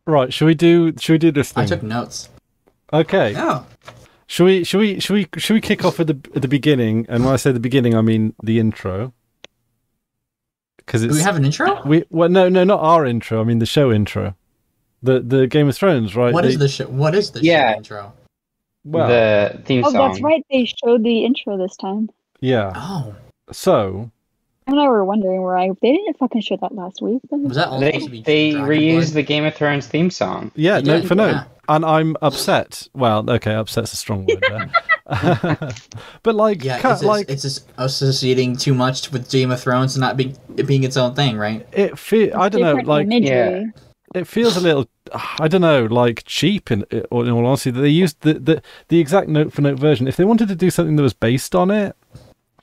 Right, should we do this I thing? took notes. Okay. Yeah. Should we kick off at the beginning? And when I say the beginning, I mean the intro. Because Do we it's have an intro? well, no, not our intro. I mean the show intro. The Game of Thrones, right? What is the show? What is the show intro? Well, The theme song. Oh, that's right. They showed the intro this time. yeah. Oh, So And I were wondering why they didn't fucking show that last week. was that all supposed to They be they Dragon reused Blood? the Game of Thrones theme song. yeah, They note did, for note, yeah. and I'm upset. Well, okay, upset's a strong word there. But like, Yeah, like it's just associating too much with Game of Thrones and not it being its own thing, right? I don't know, Different like imagery. it feels a little, I don't know, like cheap in all honesty. That they used the exact note for note version. If they wanted to do something that was based on it,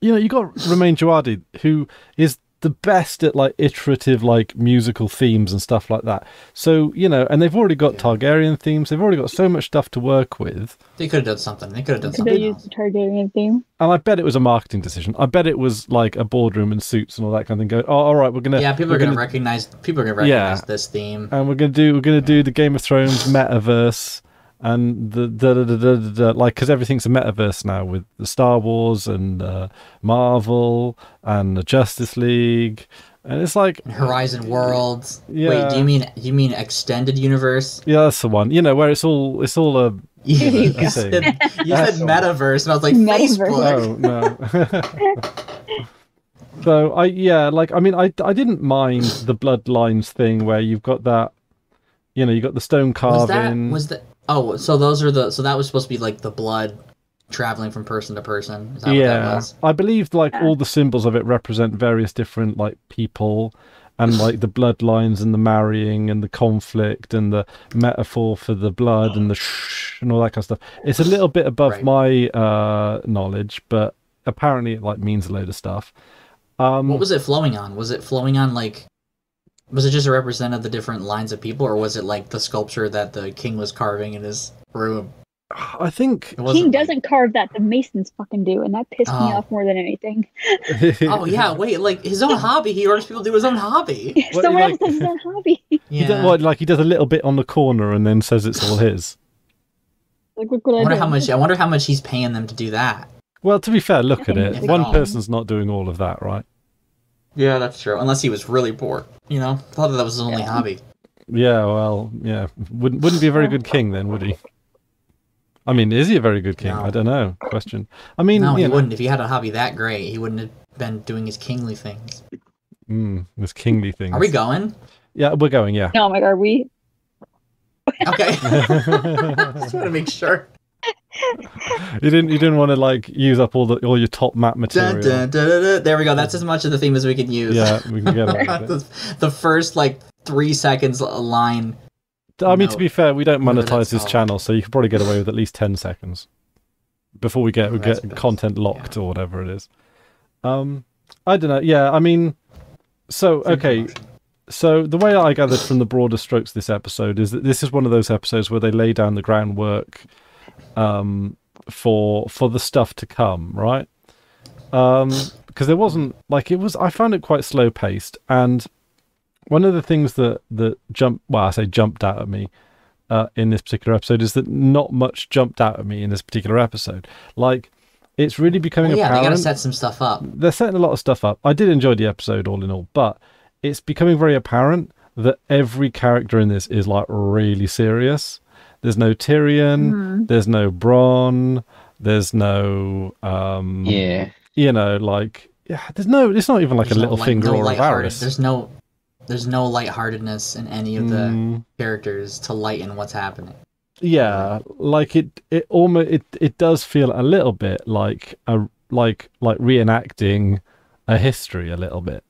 you know, you got Romain Djawadi, who is the best at like iterative like musical themes and stuff like that. So, you know, and they've already got Targaryen themes. They've already got so much stuff to work with. They could have done something. They could have done They something used else. the Targaryen theme. And I bet it was a marketing decision. I bet it was like a boardroom and suits and all that kind of thing. Going, oh, all right, we're gonna Yeah, people are gonna recognize this theme. and we're gonna do the Game of Thrones metaverse and the like, because everything's a metaverse now with the Star Wars and Marvel and the Justice League, and it's like Horizon Worlds. Yeah. Wait, do you mean extended universe? yeah, that's the one. You know, where it's all a You I said, see. you said metaverse, and I was like, Metaverse. Facebook. oh no. So I didn't mind the bloodlines thing where you've got that, you know, you got the stone carving. Was that? Oh, so that was supposed to be like the blood traveling from person to person. Is that what that was? I believe like all the symbols of it represent various different like people, and like the bloodlines and the marrying and the conflict and the metaphor for the blood and the and all that kind of stuff. It's a little bit above my knowledge, but apparently it like means a load of stuff. What was it flowing on? Was it flowing on like? Was it just a representative of the different lines of people, or was it like the sculpture that the king was carving in his room? I think King doesn't carve that. The Masons fucking do, and that pissed me off more than anything. Oh yeah, wait, like his own hobby. He orders people to do his own hobby. Someone else does his own hobby. He does, like he does a little bit on the corner and then says it's all his. Like, look what I wonder did. I wonder how much he's paying them to do that. Well, to be fair, look at it. If One at all. person's not doing all of that, right? Yeah, that's true. Unless he was really poor, you know. Thought that was his only hobby. Yeah, well, yeah. Wouldn't be a very good king then, would he? I mean, is he a very good king? No. I don't know. Question. I mean, No, he you know, wouldn't. If he had a hobby that great, he wouldn't have been doing his kingly things. this kingly thing. Are we going? Yeah, we're going. Yeah. No, I'm like, are we? Okay. Just want to make sure. You didn't want to like use up all your top map material. Dun, dun, dun, dun, dun. There we go. That's as much of the theme as we can use. Yeah, we can get away with the first like 3 seconds a line. I mean, No. to be fair, we don't Whatever monetize that's this called. channel, so you could probably get away with at least 10 seconds before we get that's content locked or whatever it is. I don't know. Yeah, I mean, so okay. So the way I gathered from the broader strokes of this episode is that this is one of those episodes where they lay down the groundwork for the stuff to come, right? Because there wasn't like I found it quite slow paced, and one of the things that jumped out at me in this particular episode is that not much jumped out at me in this particular episode. Like, it's really becoming Yeah, apparent. they gotta set some stuff up. They're setting a lot of stuff up. I did enjoy the episode all in all, but it's becoming very apparent that every character in this is like really serious. There's no Tyrion, there's no Bronn, there's no you know, like it's not even like There's a little finger or a lighthearted- Varys. There's no lightheartedness in any of the characters to lighten what's happening. Yeah, like it almost it does feel a little bit like reenacting a history a little bit,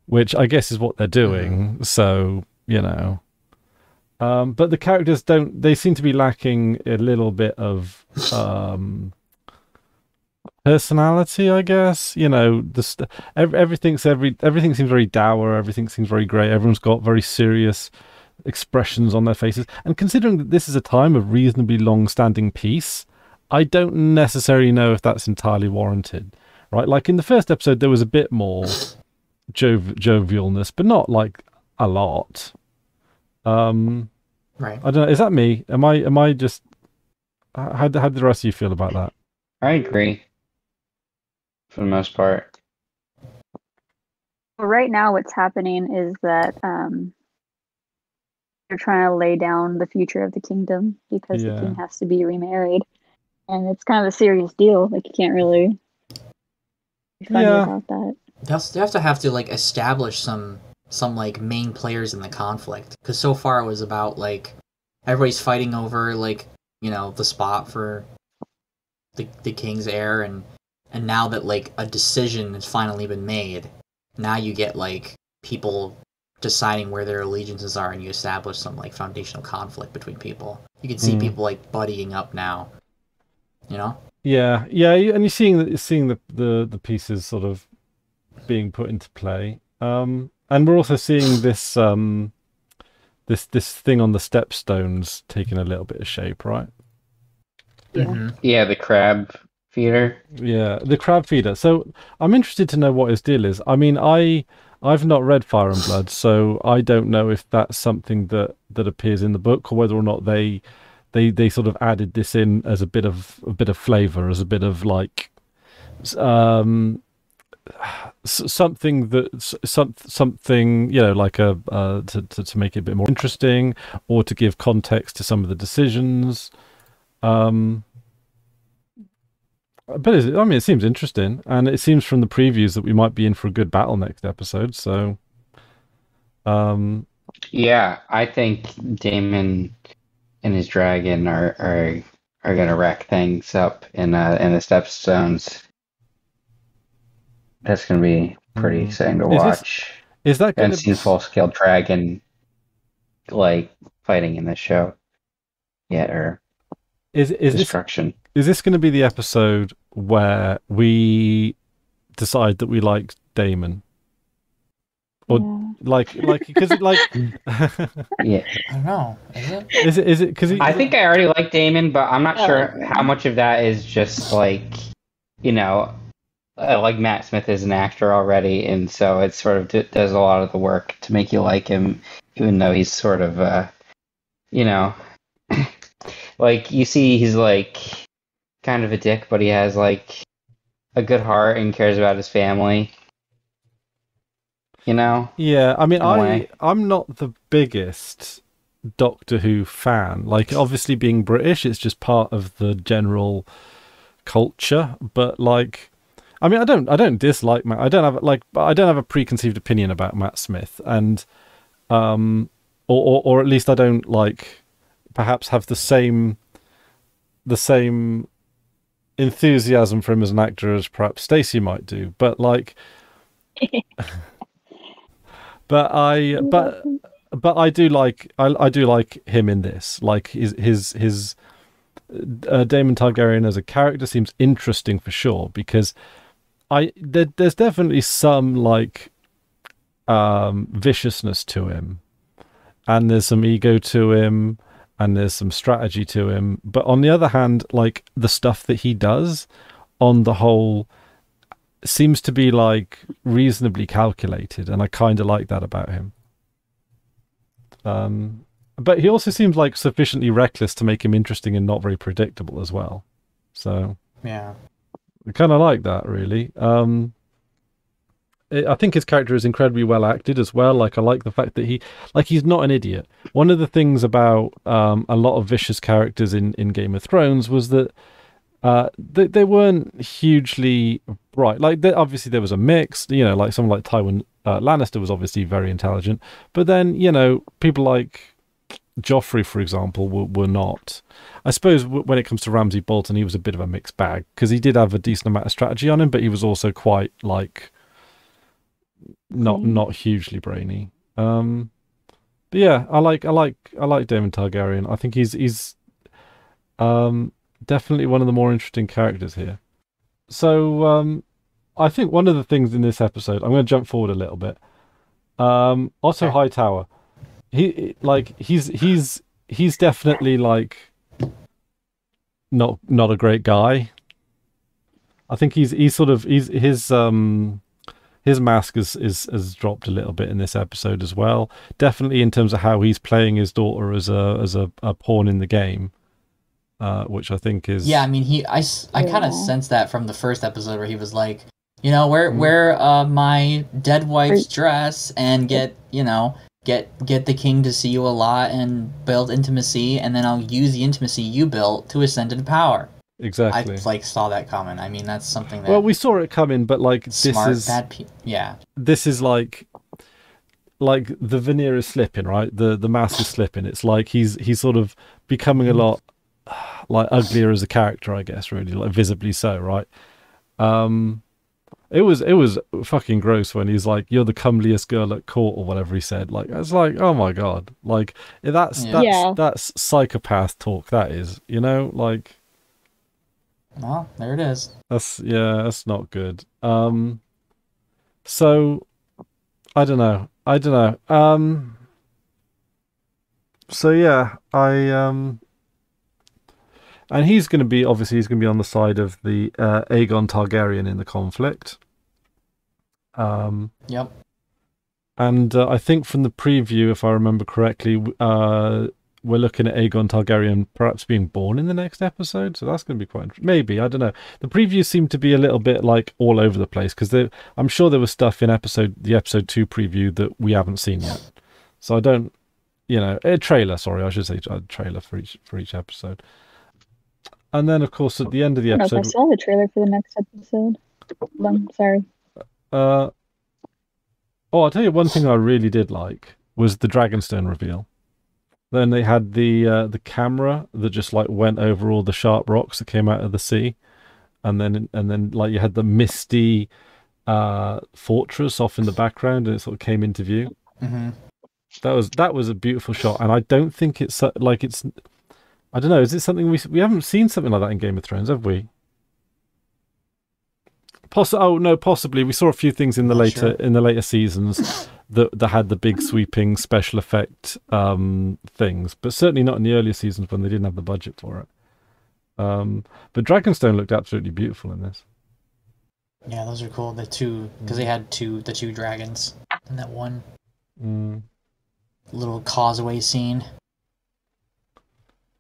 which I guess is what they're doing. So, you know, but the characters they seem to be lacking a little bit of personality, I guess. You know, everything seems very dour, everything seems very grey, everyone's got very serious expressions on their faces, and considering that this is a time of reasonably long-standing peace, I don't necessarily know if that's entirely warranted, right? Like in the first episode there was a bit more jovialness, but not like a lot. Right. I don't know. Is that me? Am I just? How did the rest of you feel about that? I agree for the most part. Well, right now, what's happening is that they're trying to lay down the future of the kingdom because the Yeah. king has to be remarried, and it's kind of a serious deal. Like you can't really be funny Yeah. about that. They also have to like establish some like main players in the conflict, because so far it was about like everybody's fighting over like the spot for the king's heir, and now that like a decision has finally been made, now you get like people deciding where their allegiances are, and you establish some like foundational conflict between people. You can see people like buddying up now, Yeah, and you're seeing the pieces sort of being put into play. And we're also seeing this this thing on the stepstones taking a little bit of shape, right? Yeah. Mm-hmm. Yeah, the crab feeder. Yeah, the crab feeder. So I'm interested to know what his deal is. I mean, I've not read Fire and Blood, so I don't know if that's something that appears in the book, or whether or not they sort of added this in as a bit of flavor, as a bit of like something that something like a to make it a bit more interesting, or to give context to some of the decisions. But it seems interesting, and it seems from the previews that we might be in for a good battle next episode. So, Yeah, I think Damon and his dragon are gonna wreck things up in the Stepstones. That's gonna be pretty exciting to watch. Is that going and seen full-scale dragon like fighting in this show yet, or is destruction? Is this going to be the episode where we decide that we like Damon? Or like because like Yeah, I don't know. Is it? is it because I think I already like Damon, but I'm not sure how much of that is just like like Matt Smith is an actor already, and so it sort of does a lot of the work to make you like him, even though he's sort of like you see he's like kind of a dick, but he has like a good heart and cares about his family. Yeah, I mean, way. I'm not the biggest Doctor Who fan. Like, obviously, being British, it's just part of the general culture. But like, I mean, I don't dislike Matt. I don't have a preconceived opinion about Matt Smith, and or at least I don't like perhaps have the same enthusiasm for him as an actor as perhaps Stacie might do. But like. But I do like him in this. Like his Daemon Targaryen as a character seems interesting for sure, because there's definitely some like viciousness to him, and there's some ego to him, and there's some strategy to him. But on the other hand, like the stuff that he does, on the whole, seems to be like reasonably calculated, and I kind of like that about him. But he also seems like sufficiently reckless to make him interesting and not very predictable as well. So yeah, I kind of like that, really. I think his character is incredibly well acted as well. Like, I like the fact that he's not an idiot. One of the things about a lot of vicious characters in Game of Thrones was that they weren't hugely bright. Like, obviously there was a mix. Like someone like Tywin Lannister was obviously very intelligent, but then people like Joffrey, for example, were not. I suppose when it comes to Ramsay Bolton, he was a bit of a mixed bag, because he did have a decent amount of strategy on him, but he was also quite like not hugely brainy. But yeah, I like Daemon Targaryen. I think he's definitely one of the more interesting characters here. So I think one of the things in this episode, I'm going to jump forward a little bit. Otto Hightower, he's definitely like not a great guy. I think his his mask has dropped a little bit in this episode as well. Definitely in terms of how he's playing his daughter as a pawn in the game, which I think is Yeah, I mean, I kind of sensed that from the first episode where he was like, wear my dead wife's dress and get the king to see you a lot and build intimacy, and then I'll use the intimacy you built to ascend into power. Exactly. I saw that coming. I mean, that's something that. Well, we saw it coming, but smart, this is like the veneer is slipping, right? The mask is slipping. It's like he's sort of becoming a lot like uglier as a character, I guess, really, like visibly so, right? It was fucking gross when he's like, "You're the comeliest girl at court," or whatever he said. Like, it's like, oh my god, like that's psychopath talk. That is, like. Well, there it is. That's not good. So I don't know. So yeah, and he's going to be on the side of the Aegon Targaryen in the conflict. Yep. And I think from the preview, if I remember correctly, we're looking at Aegon Targaryen perhaps being born in the next episode, so that's going to be quite interesting. Maybe, I don't know. The previews seem to be a little bit like all over the place because I'm sure there was stuff in the episode 2 preview that we haven't seen yet. So I don't, a trailer. Sorry, I should say a trailer for each episode. And then, of course, at the end of the episode, I saw the trailer for the next episode. I'm sorry. I'll tell you one thing I really did like was the Dragonstone reveal. Then they had the camera that just like went over all the sharp rocks that came out of the sea, and then like you had the misty fortress off in the background, and it sort of came into view. Mm-hmm. That was a beautiful shot, and I don't think it's like it's. I don't know. Is it something we haven't seen something like that in Game of Thrones, have we? Possibly. We saw a few things in the later seasons that had the big sweeping special effect things, but certainly not in the earlier seasons when they didn't have the budget for it. But Dragonstone looked absolutely beautiful in this. Yeah, those are cool. The two, because they had the two dragons in that one little causeway scene.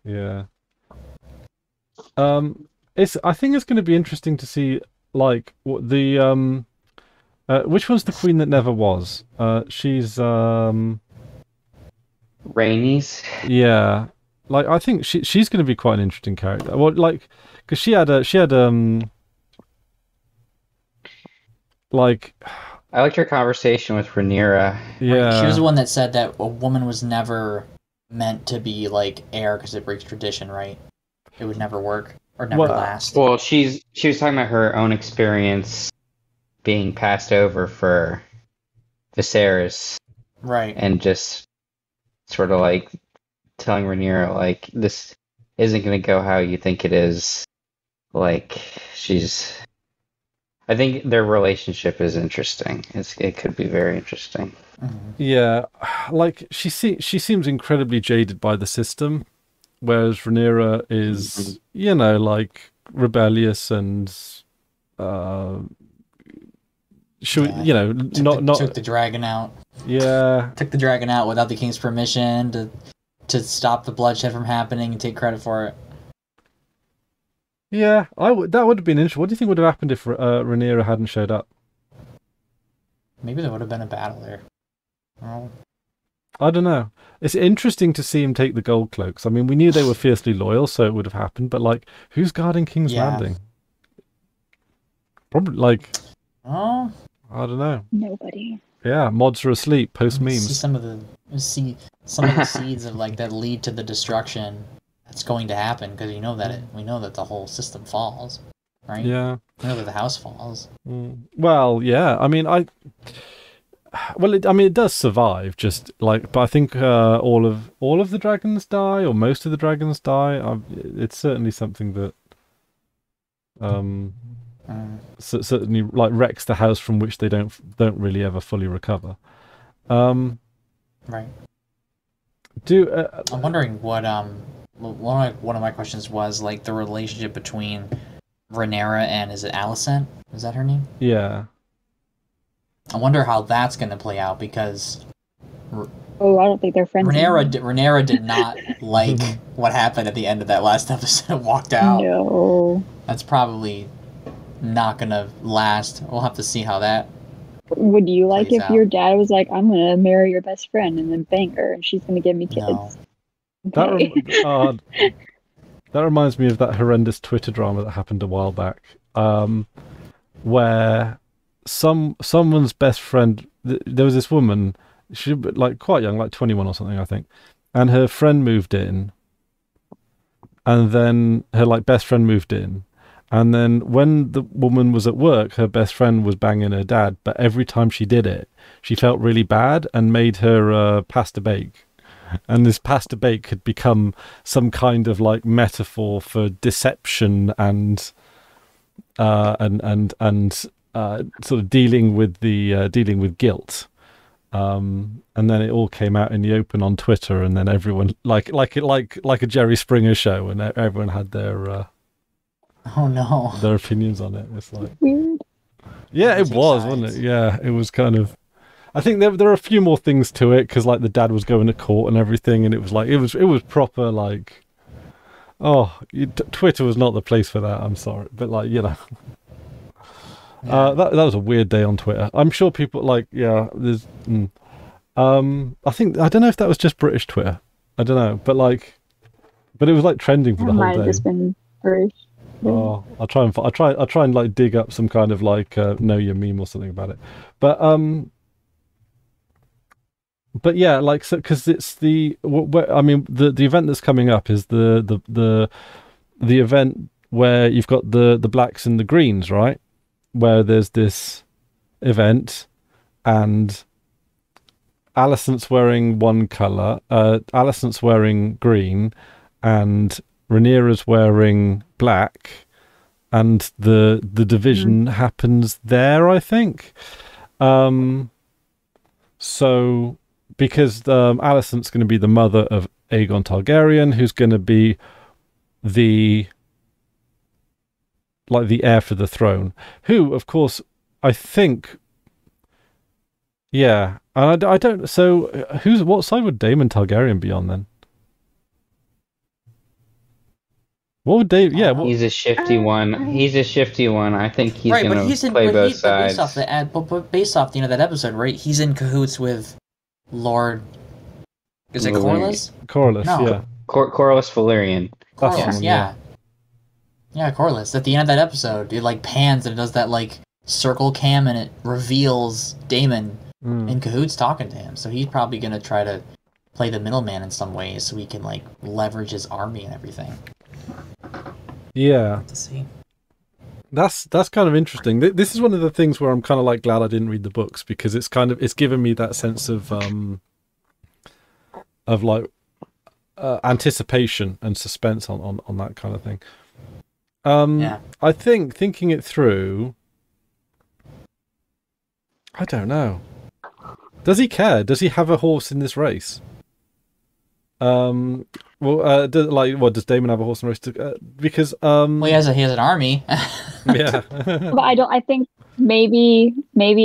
Yeah. I think it's going to be interesting to see. Like what the which one's the queen that never was? She's Rhaenys. Yeah, like I think she's going to be quite an interesting character. Well, like because she had like I liked her conversation with Rhaenyra. Yeah, right. She was the one that said that a woman was never meant to be like heir because it breaks tradition, right? It would never work. Or never last. Well, she was talking about her own experience being passed over for Viserys. Right. And just sort of like telling Rhaenyra, like, this isn't going to go how you think it is. Like, I think their relationship is interesting. It could be very interesting. Mm-hmm. Yeah, like she seems incredibly jaded by the system. Whereas Rhaenyra is, like rebellious and, not took the dragon out. Yeah, took the dragon out without the king's permission to stop the bloodshed from happening and take credit for it. Yeah, that would have been interesting. What do you think would have happened if Rhaenyra hadn't showed up? Maybe there would have been a battle there. Oh. I don't know. It's interesting to see him take the gold cloaks. I mean, we knew they were fiercely loyal, so it would have happened. But like, who's guarding King's Landing? Probably like, I don't know. Nobody. Yeah, mods are asleep. Post memes. See some of the seeds of like that lead to the destruction that's going to happen because we know that the whole system falls, right? Yeah. We know that the house falls. Well, yeah. I mean, it does survive. Just like, but I think all of the dragons die, or most of the dragons die. It's certainly something that certainly like wrecks the house from which they don't really ever fully recover. Right. I'm wondering what one of my questions was like the relationship between Rhaenyra and is it Alicent? Is that her name? Yeah. I wonder how that's going to play out because Oh, I don't think they're friends. Rhaenyra did not like what happened at the end of that last episode and walked out. No. That's probably not going to last. We'll have to see how that. Would you like plays if out. your dad was like, I'm going to marry your best friend and then bang her and she's going to give me kids? No. Okay. That reminds me of that horrendous Twitter drama that happened a while back, where someone's best friend. There was this woman. She was like quite young, like 21 or something, I think, and her friend moved in, and then her like best friend moved in, and then when the woman was at work, her best friend was banging her dad, but every time she did it, she felt really bad and made her pasta bake. And this pasta bake had become some kind of like metaphor for deception and sort of dealing with guilt. And then it all came out in the open on Twitter, and then everyone like a Jerry Springer show, and everyone had their Oh no. their opinions on it. It's like Weird. yeah, it Take was, sides. wasn't it? Yeah, it was kind of. I think there are a few more things to it because like the dad was going to court and everything, and it was like it was proper like, Twitter was not the place for that. I'm sorry, but like Yeah. that was a weird day on Twitter. I'm sure people like there's. I think I don't know if that was just British Twitter. I don't know, but it was like trending for That the might whole have day. just been British. Oh, I'll try and like dig up some kind of like know your meme or something about it, but yeah, like so because it's the event that's coming up is the event where you've got the blacks and the greens, right? Where there's this event and Alicent's wearing one color, Alicent's wearing green, and Rhaenyra's wearing black, and the division happens there, I think. So because Alicent's going to be the mother of Aegon Targaryen, who's going to be the heir for the throne, who, of course, I think, yeah, and I don't. So, what side would Daemon Targaryen be on then? What would Daemon? Yeah, He's a shifty one. He's a shifty one. I think he's Right, but gonna he's in play but both he, but sides. based off that episode, right? He's in cahoots with Lord. Is it Valyrian. Corlys? Corlys, No. yeah. Corlys Valyrian. That's Corlys, one, yeah. Yeah, Corlys. At the end of that episode, it like pans and it does that like circle cam and it reveals Daemon in cahoots talking to him. So he's probably gonna try to play the middleman in some ways so he can like leverage his army and everything. Yeah. To see. That's kind of interesting. This is one of the things where I'm kind of like glad I didn't read the books, because it's given me that sense of like anticipation and suspense on that kind of thing. Yeah. I think thinking it through, I don't know. Does he care? Does he have a horse in this race? Does Daemon have a horse in the race? Because Well, he has an army. yeah. But I think maybe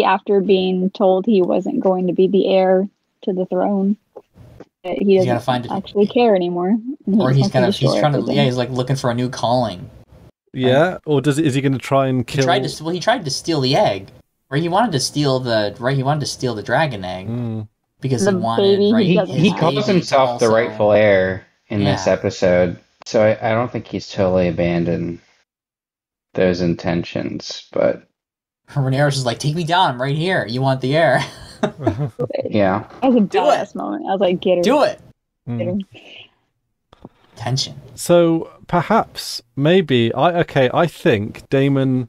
after being told he wasn't going to be the heir to the throne, that he gotta find doesn't it. actually care anymore. And Or he he's just wants trying to destroy everything. he's like looking for a new calling. Yeah, or is he going to try and kill? He tried to steal the egg. Right, he wanted to steal the dragon egg because The he wanted. baby, Right, he his He baby calls to himself the also- rightful heir in this Yeah. episode, so I don't think he's totally abandoned those intentions. But Rhaenyra's just like, take me down, I'm right here. You want the heir? yeah, That was a Do badass moment. I was like, get her. Do it. Get her. Tension. So perhaps, maybe, I think Daemon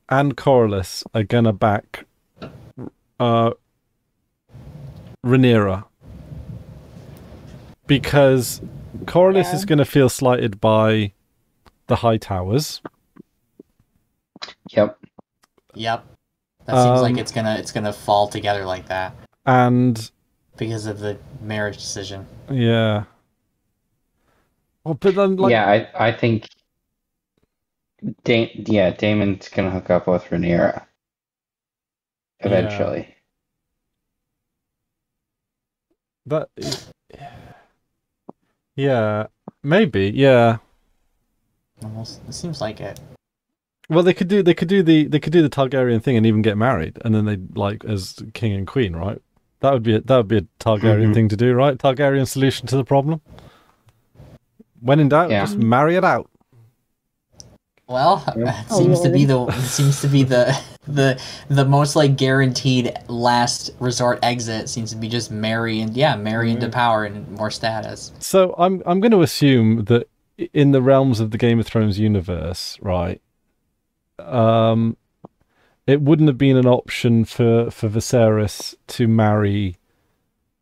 and Corlys are gonna back Rhaenyra, because Corlys is gonna feel slighted by the High Towers. yep. Yep. That seems like it's gonna fall together like that And because of the marriage decision. yeah. Well, but then Yeah, I think Daemon's gonna hook up with Rhaenyra eventually. That, yeah, maybe, yeah. Almost, it seems like it. Well, they could do the Targaryen thing and even get married, and then they like as king and queen, right? That would be a Targaryen thing to do, right? Targaryen solution to the problem. When in doubt, just marry it out. Well, it seems to be the most like guaranteed last resort exit seems to be just marry into power and more status. So I'm going to assume that in the realms of the Game of Thrones universe, right? It wouldn't have been an option for Viserys to marry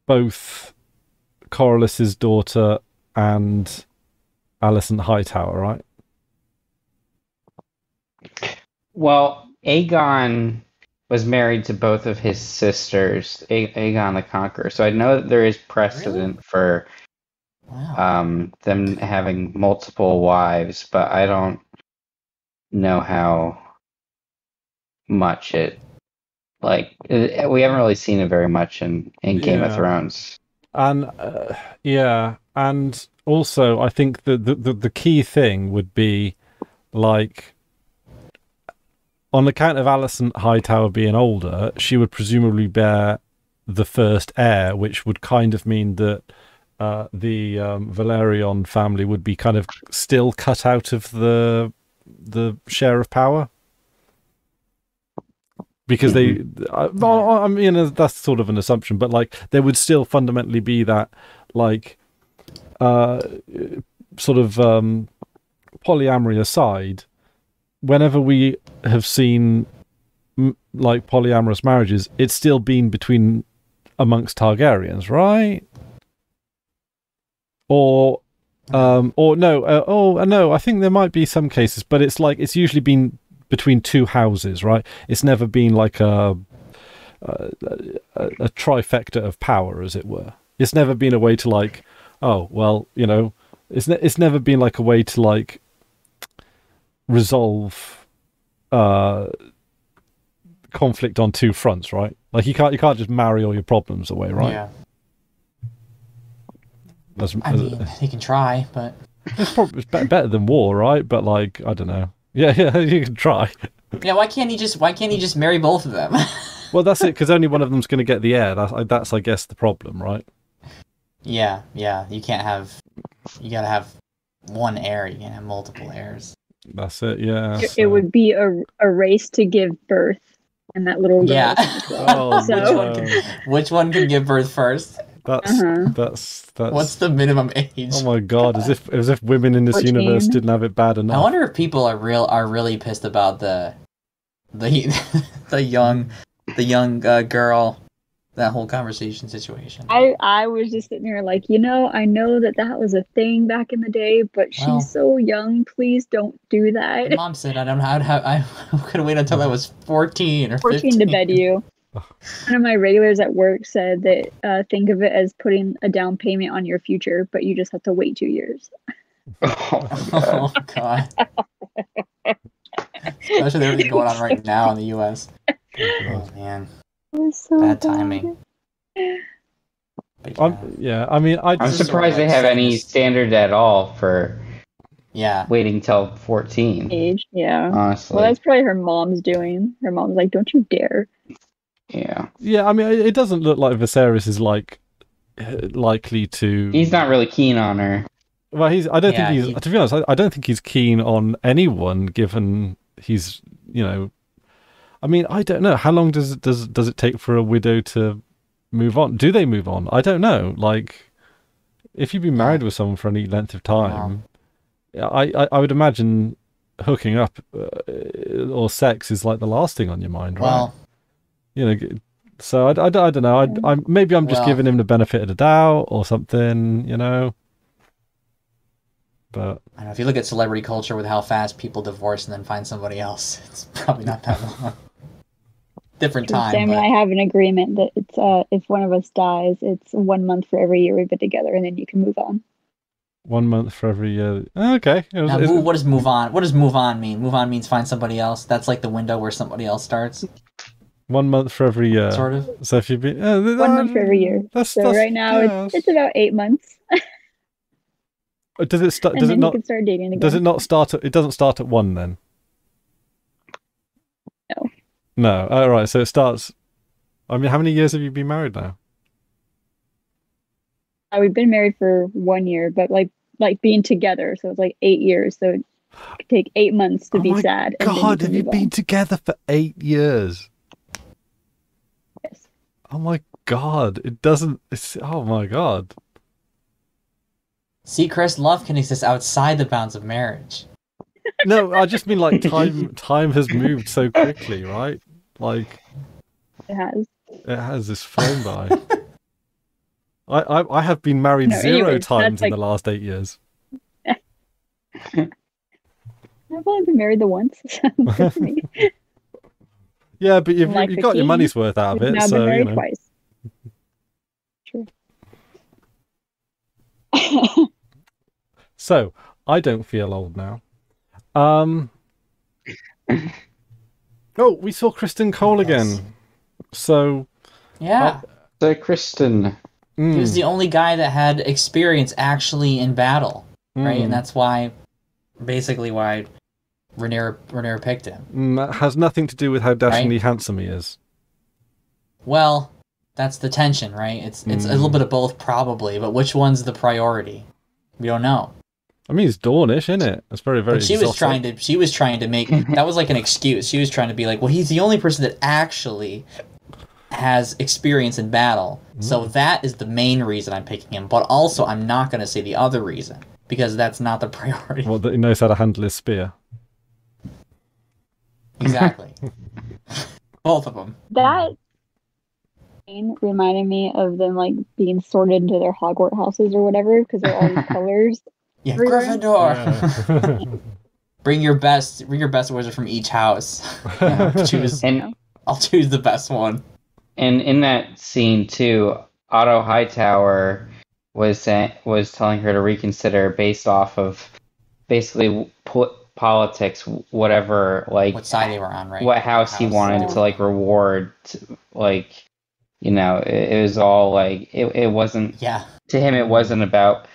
both Corlys's daughter and Alicent Hightower, right? Well, Aegon was married to both of his sisters, Aegon the Conqueror. So I know that there is precedent for them having multiple wives, but I don't know how much it we haven't really seen it very much in Game of Thrones. And and also I think the key thing would be like, on account of Alicent Hightower being older, she would presumably bear the first heir, which would kind of mean that the Valerion family would be kind of still cut out of the share of power. Because I mean, that's sort of an assumption, but like there would still fundamentally be that like sort of polyamory aside, whenever we have seen like polyamorous marriages, it's still been between amongst Targaryens, right? Or no, I think there might be some cases, but it's like it's usually been between two houses, right? It's never been like a trifecta of power, as it were. It's never been a way to like, oh well, you know, it's never been like a way to like resolve conflict on two fronts, right? Like you can't just marry all your problems away, right? Yeah. I mean, you can try, but it's better than war, right? But like, I don't know. Yeah, you can try. Yeah, why can't he just marry both of them? Well, that's it, because only one of them's going to get the heir. That's I guess the problem, right? Yeah. You gotta have one heir. You can't have multiple heirs. That's it. Yeah. It would be a race to give birth, and that little girl. Yeah. Which one can give birth first? That's what's the minimum age? Oh my god, as if women in this universe didn't have it bad enough. I wonder if people are really pissed about the young girl, that whole conversation situation. I was just sitting there like, I know that was a thing back in the day, but she's so young. Please don't do that. My mom said I don't know I could wait until I was 14 or 15. 14 to bed you. One of my regulars at work said that think of it as putting a down payment on your future, but you just have to wait 2 years. Oh god. Especially with everything going on right now in the US. Oh man. So bad timing. I'm surprised they have any standard at all for waiting till 14 age. Yeah, honestly. Well, that's probably her mom's doing. Her mom's like, don't you dare. Yeah, I mean, it doesn't look like Viserys is like likely to. He's not really keen on her. Well, I don't think he's. To be honest, I don't think he's keen on anyone, given he's. I mean, I don't know. How long does it take for a widow to move on? Do they move on? I don't know. Like, if you've been married with someone for any length of time, I would imagine hooking up or sex is like the last thing on your mind, right? Well. So I don't know. Maybe I'm just giving him the benefit of the doubt or something, But I don't know, if you look at celebrity culture with how fast people divorce and then find somebody else, it's probably not that long. Different time. Sam and I have an agreement that it's if one of us dies, it's 1 month for every year we've been together, and then you can move on. 1 month for every year. Okay. What does move on? What does move on mean? Move on means find somebody else. That's like the window where somebody else starts. 1 month for every year. Sort of. So if you've been 1 month for every year. So right now it's about 8 months. Does it start? And Does then it you not? can start dating again. Does it not start? It doesn't start at 1 then. No. No. Oh, right. So it starts. I mean, how many years have you been married now? We've been married for 1 year, but like being together, so it's like 8 years. So it could take 8 months to be sad. God, and then have you been together for 8 years? Yes. Oh my God! It doesn't. Oh my God! See, Chris, love can exist outside the bounds of marriage. No, I just mean like time has moved so quickly, right? Like It has. it has this flown by. I have been married No, 0 anyways, times in that's the last 8 years. I've only been married the once. Good for me. Yeah, but you've Like you the got your king, money's worth out of We've it, now so been married you know. twice. True. So I don't feel old now. Oh, we saw Kristen Cole again. So Yeah. So Kristen. He was the only guy that had experience actually in battle, right? And that's why, basically, why Rhaenyra picked him. That has nothing to do with how dashingly handsome he is. Well, that's the tension, right? It's a little bit of both, probably, but which one's the priority? We don't know. I mean, it's Dornish, isn't it? It's very, very. But she was trying to make that was like an excuse. She was trying to be like, well, he's the only person that actually has experience in battle, so that is the main reason I'm picking him. But also, I'm not going to say the other reason because that's not the priority. Well, that he knows how to handle his spear. Exactly. Both of them. That scene reminded me of them like being sorted into their Hogwarts houses or whatever because they're all these colors. Yeah, everywhere. Gryffindor. Yeah. Bring your best wizard from each house. I'll choose the best one. And in that scene too, Otto Hightower was telling her to reconsider based off of basically politics, whatever, like what side they were on, right? What house he wanted to like reward, like, you know, it was all like it wasn't. Yeah. To him, it wasn't about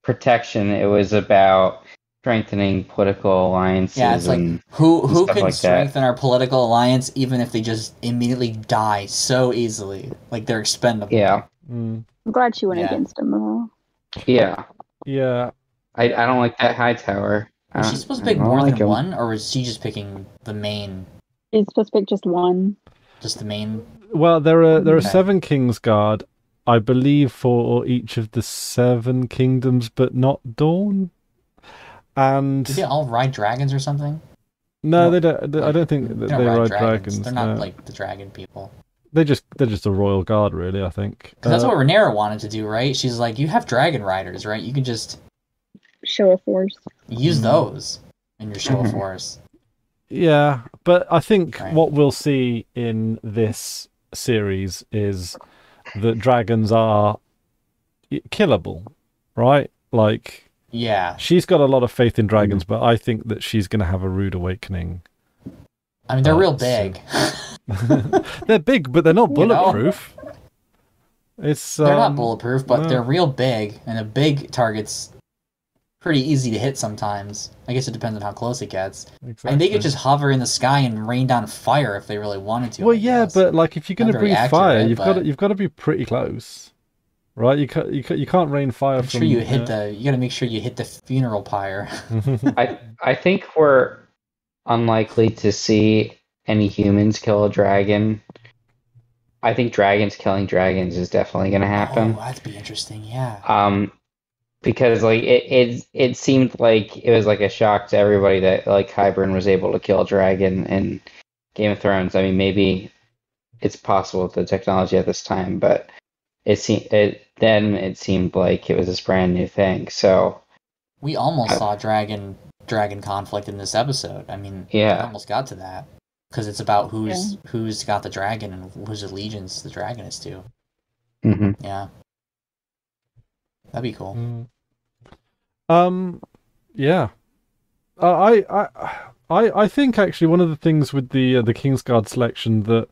protection. It was about strengthening political alliances. Yeah, it's like and who stuff can like strengthen our political alliance even if they just immediately die so easily, like they're expendable. Yeah. I'm glad she went against him though. Yeah. Yeah. I don't like that Hightower. Was she supposed to pick more than one, or was she just picking the main? She's supposed to pick just one. Just the main. Well, there are 7 Kingsguard, I believe, for each of the 7 kingdoms, but not Dawn. And Do they all ride dragons or something? No, they don't. I don't think that they ride dragons. They're not like the dragon people. They're just a royal guard, really. I think. Because that's what Rhaenyra wanted to do, right? She's like, you have dragon riders, right? You can just show of force. Use those in your show of force. Yeah, but I think what we'll see in this series is that dragons are killable, right? Like. Yeah. She's got a lot of faith in dragons, but I think that she's going to have a rude awakening. I mean, they're real big. They're big, but they're not bulletproof. It's they're not bulletproof, but they're real big, and a big target's pretty easy to hit sometimes. I guess it depends on how close it gets. Exactly. And they could just hover in the sky and rain down fire if they really wanted to. Well, yeah, but like if you're going to breathe fire, you've got to be pretty close. Right, you can't rain fire from. You got to make sure you hit the funeral pyre. I think we're unlikely to see any humans kill a dragon. I think dragons killing dragons is definitely going to happen. Oh, that'd be interesting. Yeah. Because like it seemed like it was like a shock to everybody that like Qyburn was able to kill a dragon in Game of Thrones. I mean, maybe it's possible with the technology at this time, but. It seemed like it was this brand new thing. So we almost saw dragon conflict in this episode. I mean, we almost got to that because it's about who's got the dragon and whose allegiance the dragon is to. Mm-hmm. Yeah, that'd be cool. Yeah. I think actually one of the things with the Kingsguard selection that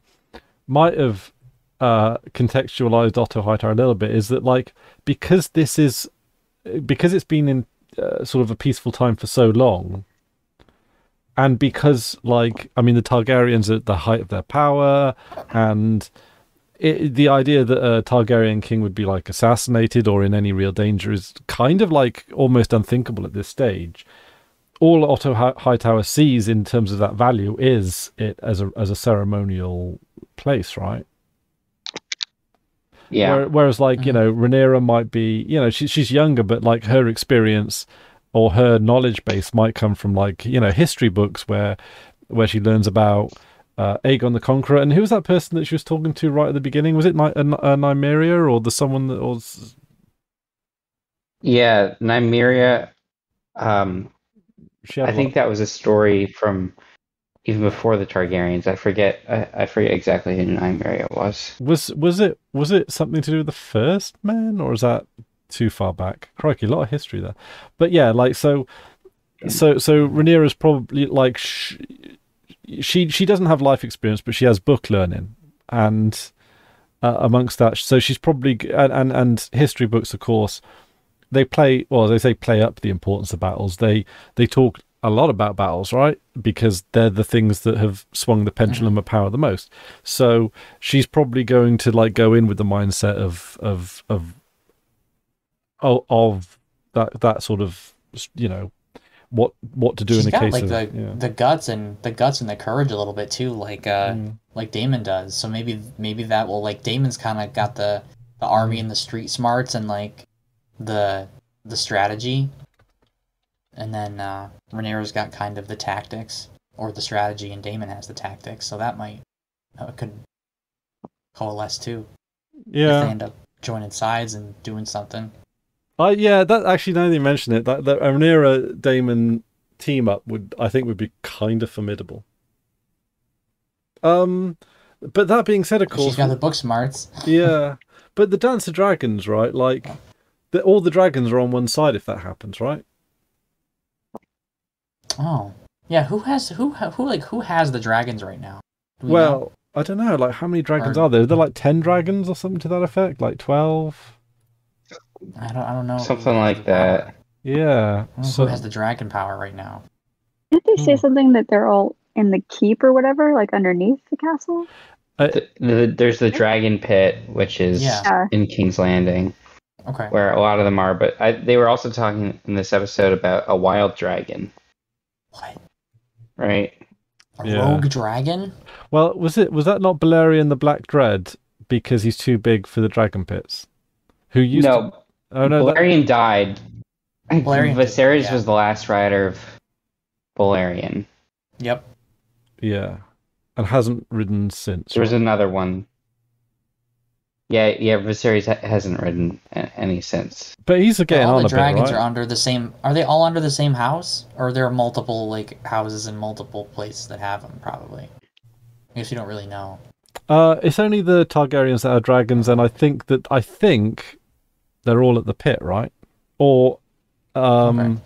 might have contextualized Otto Hightower a little bit is that like because it's been in sort of a peaceful time for so long, and because like I mean the Targaryens are at the height of their power, and the idea that a Targaryen king would be like assassinated or in any real danger is kind of like almost unthinkable at this stage. All Otto Hightower sees in terms of that value is it as a ceremonial place, right? Yeah. Whereas like, you know, Rhaenyra might be, you know, she's younger, but like her experience or her knowledge base might come from like, you know, history books where she learns about Aegon the Conqueror. And who was that person that she was talking to right at the beginning? Was it Nymeria or the someone that was? Yeah, Nymeria. She had I think that was a story from even before the Targaryens. I forget. I forget exactly who Nymeria was. Was it something to do with the first man, or is that too far back? Crikey, a lot of history there. But yeah, like so Rhaenyra's probably like she doesn't have life experience, but she has book learning, and amongst that, so she's probably and history books, of course. They play up the importance of battles. They talk a lot about battles, right? Because they're the things that have swung the pendulum of power the most. So she's probably going to like go in with the mindset of that sort of, you know, what to do in the case of the guts and the courage a little bit too, like Daemon does. So maybe that will, like, Daemon's kind of got the army and the street smarts and like the strategy, and then Rhaenyra's got kind of the tactics or the strategy, and Daemon has the tactics. So that could coalesce too. Yeah, if they end up joining sides and doing something. That actually, now that you mention it, that Rhaenyra Daemon team up would be kind of formidable. But that being said, of course, she's got the book smarts. Yeah, but the Dance of Dragons, right? Like, all the dragons are on one side if that happens, right? Oh, yeah. Who has the dragons right now? Well, I don't know. Like, how many dragons are there? Are there like 10 dragons or something to that effect? Like 12? I don't know. Something like that. Yeah. Who has the dragon power right now? Didn't they say something that they're all in the keep or whatever, like underneath the castle? There's the dragon pit, which is in King's Landing. Okay. Where a lot of them are, but they were also talking in this episode about a wild dragon. What? Right. A rogue dragon? Well, was that not Balerion the Black Dread because he's too big for the dragon pits? Who used to... Oh no, Balerion died. Viserys was the last rider of Balerion. Yep. Yeah. And hasn't ridden since. There was another one. Yeah, Viserys hasn't ridden any since. But he's getting on a bit, right? All the dragons are under the same... Are they all under the same house? Or are there multiple, like, houses in multiple places that have them, probably? I guess you don't really know. It's only the Targaryens that are dragons, and I think they're all at the pit, right? Or... Okay.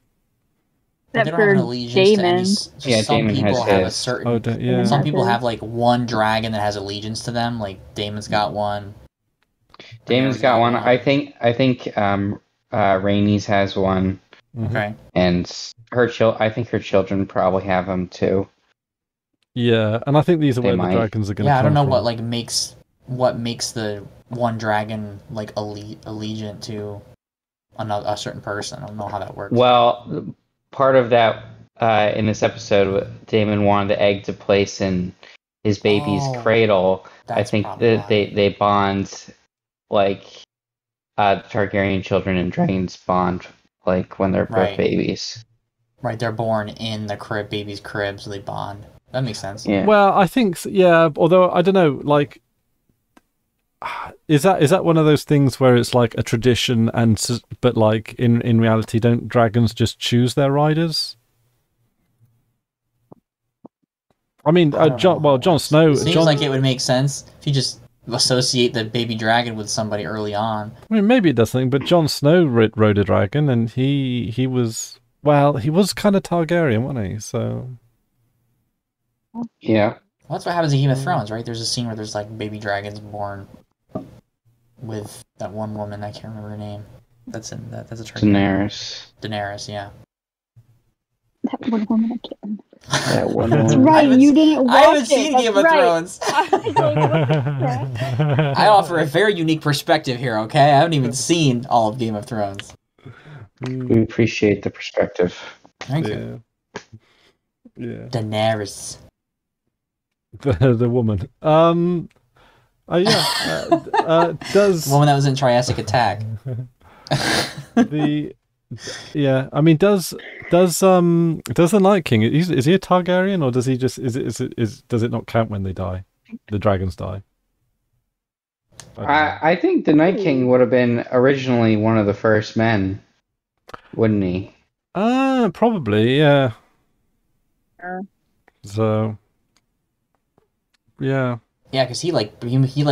Except for Daemon. Daemon has a certain... Some people have, like, one dragon that has allegiance to them. Like, Daemon's got one. Daemon's got one. I think Rhaenys has one. Okay. And I think her children probably have them too. Yeah, and I think these are where the dragons are going to come from. Yeah, I don't know what makes the one dragon like allegiant to a certain person. I don't know how that works. Well, part of that in this episode, Daemon wanted the egg to place in his baby's cradle. I think that they bond like Targaryen children and dragons bond like when they're both babies. Right, they're born in the baby's crib, so they bond. That makes sense. Yeah. Well, I think although I don't know, like, is that one of those things where it's like a tradition but like in reality, don't dragons just choose their riders? I mean, Jon Snow. It seems like it would make sense if you just associate the baby dragon with somebody early on. I mean, maybe it does something, but Jon Snow rode a dragon, and he was kind of Targaryen, wasn't he? So yeah. Well, that's what happens in Game of Thrones, right? There's a scene where there's like baby dragons born with that one woman. I can't remember her name. That's in that. That's a trailer. Daenerys, yeah. That one woman I can't remember. That one That's woman. right, you didn't watch I haven't it. seen That's Game of right. Thrones. I was like, what the crap? I offer a very unique perspective here, okay? I haven't even seen all of Game of Thrones. We appreciate the perspective. Thank you. Yeah. Daenerys. The woman. Does The woman that was in Triassic Attack. Yeah, I mean, does the Night King, is he a Targaryen, or does he just does it not count when they die? The dragons die. I think the Night King would have been originally one of the first men, wouldn't he? Probably, yeah. Yeah. So, yeah. Yeah, because he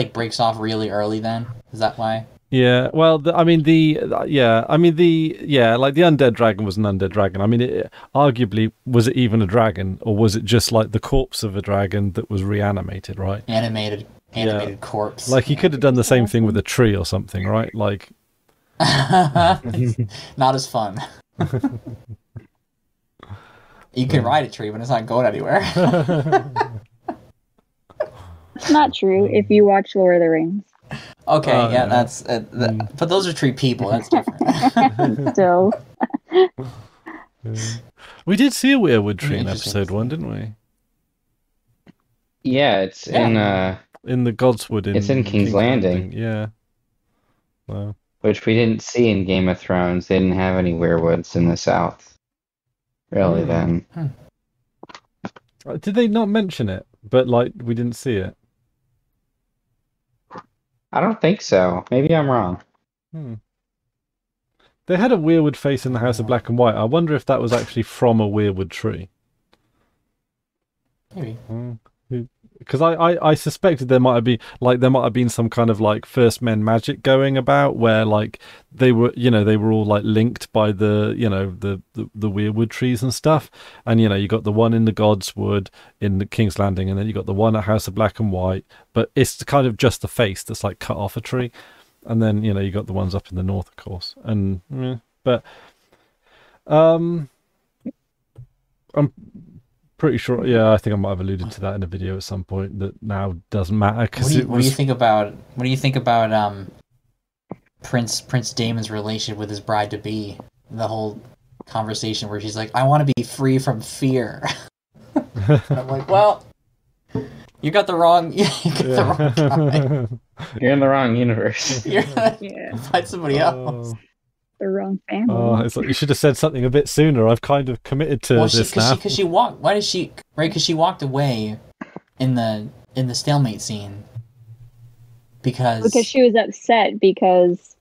breaks off really early. Then is that why? Yeah, well, like the undead dragon was an undead dragon. I mean, arguably, was it even a dragon, or was it just like the corpse of a dragon that was reanimated, right? Animated corpse. Like, he could have done the same thing with a tree or something, right? Like, not as fun. You can ride a tree, but it's not going anywhere. It's not true if you watch Lord of the Rings. Okay, yeah, yeah. that's... but those are tree people, that's different. So, we did see a weirwood tree in Interesting. episode 1, didn't we? Yeah, it's in In the Godswood. It's in King's Landing. Yeah. Well, which we didn't see in Game of Thrones. They didn't have any weirwoods in the South. Really, then. did they not mention it? But, like, we didn't see it. I don't think so. Maybe I'm wrong. They had a weirwood face in the House of Black and White. I wonder if that was actually from a weirwood tree. Maybe. Because I suspected there might have been some kind of like First Men magic going about, where like they were all like linked by the weirwood trees and stuff. And you got the one in the Godswood in the King's Landing, and then you got the one at House of Black and White, but it's kind of just the face that's like cut off a tree. And then you got the ones up in the north, of course. And I'm pretty sure. Yeah, I think I might have alluded to that in a video at some point. That now doesn't matter because What do you think about Prince Damon's relationship with his bride to be? The whole conversation where she's like, "I want to be free from fear." And I'm like, well, you got the wrong. You got the wrong guy. You're in the wrong universe. You're gonna yeah, find somebody else. the wrong family. It's like you should have said something a bit sooner. I've kind of committed to this now. Because she walked. Why did she? Right? Because she walked away in the stalemate scene. Because she was upset because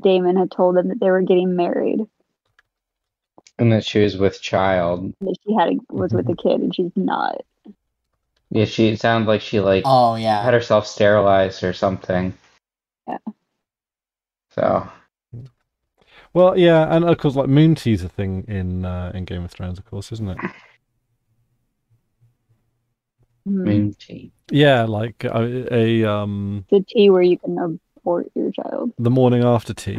Damon had told them that they were getting married. And that she was with child. That she was with a kid, and she's not. Yeah, it sounded like she oh yeah, had herself sterilized or something. Yeah. So. Well, yeah, and of course, like moon tea's a thing in Game of Thrones, of course, isn't it? Moon tea. Yeah, like The tea where you can abort your child. the morning after tea.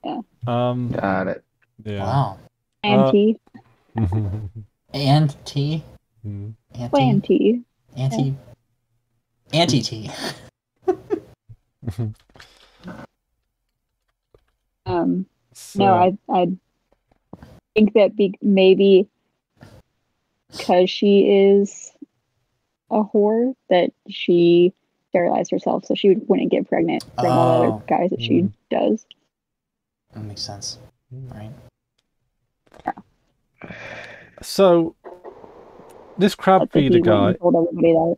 Yeah. Got it. Yeah. wow. And tea. And tea. Plan tea. Anti-tea. No, I think that maybe because she is a whore, that she sterilized herself so she wouldn't get pregnant from all the other guys that she does. That makes sense. Right. So, this crab feeder guy, Told everybody that.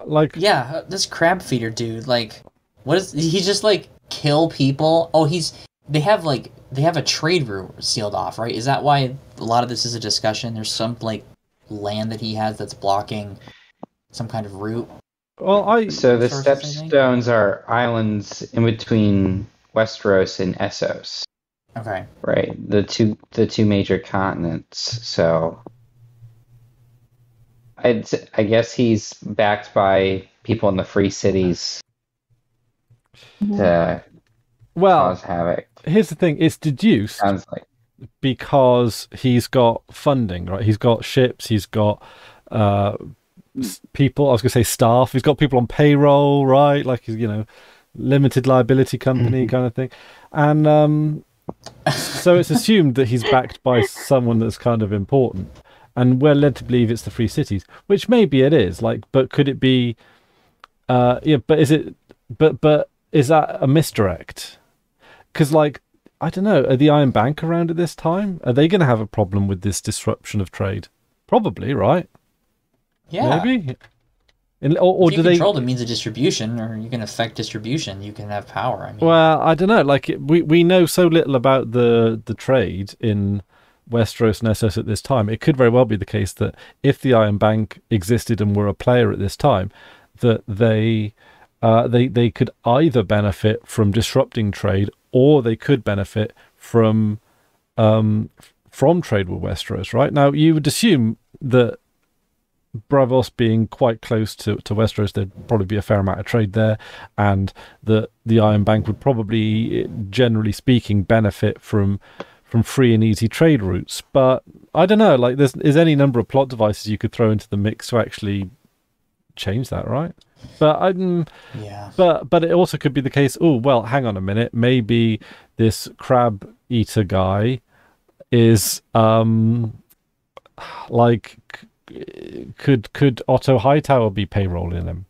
like, Yeah, this crab feeder dude, like, what is he just like kill people? Oh, they have a trade route sealed off, right? Is that why a lot of this is a discussion? There's some like land that he has that's blocking some kind of route. well, So the Sources, I think? Stepstones are islands in between Westeros and Essos. Okay. Right. The two major continents. So I guess he's backed by people in the free cities to Well, cause havoc. here's the thing: it's deduced Sounds like. because he's got funding, right? He's got ships, he's got people. I was going to say staff. He's got people on payroll, right? Like he's limited liability company kind of thing, and so it's assumed that he's backed by someone that's kind of important, and we're led to believe it's the Free Cities, which maybe it is. Like, but could it be? Yeah, but is it? But is that a misdirect? Because, like, I don't know. Are the Iron Bank around at this time? Are they going to have a problem with this disruption of trade? Probably, right? Yeah. Maybe. Or if do you they control the means of distribution, or you can affect distribution, you can have power. I mean, Well, I don't know. Like we know so little about the trade in Westeros and Essos at this time. It could very well be the case that if the Iron Bank existed and were a player at this time, that they could either benefit from disrupting trade, or they could benefit from trade with Westeros. Right now, you would assume that Bravos being quite close to Westeros, there'd probably be a fair amount of trade there, and the Iron Bank would probably, generally speaking, benefit from free and easy trade routes. But I don't know, like there's any number of plot devices you could throw into the mix to actually change that, right? But yeah. But it also could be the case. Oh well, hang on a minute. Maybe this crab eater guy is like. Could Otto Hightower be payrolling him?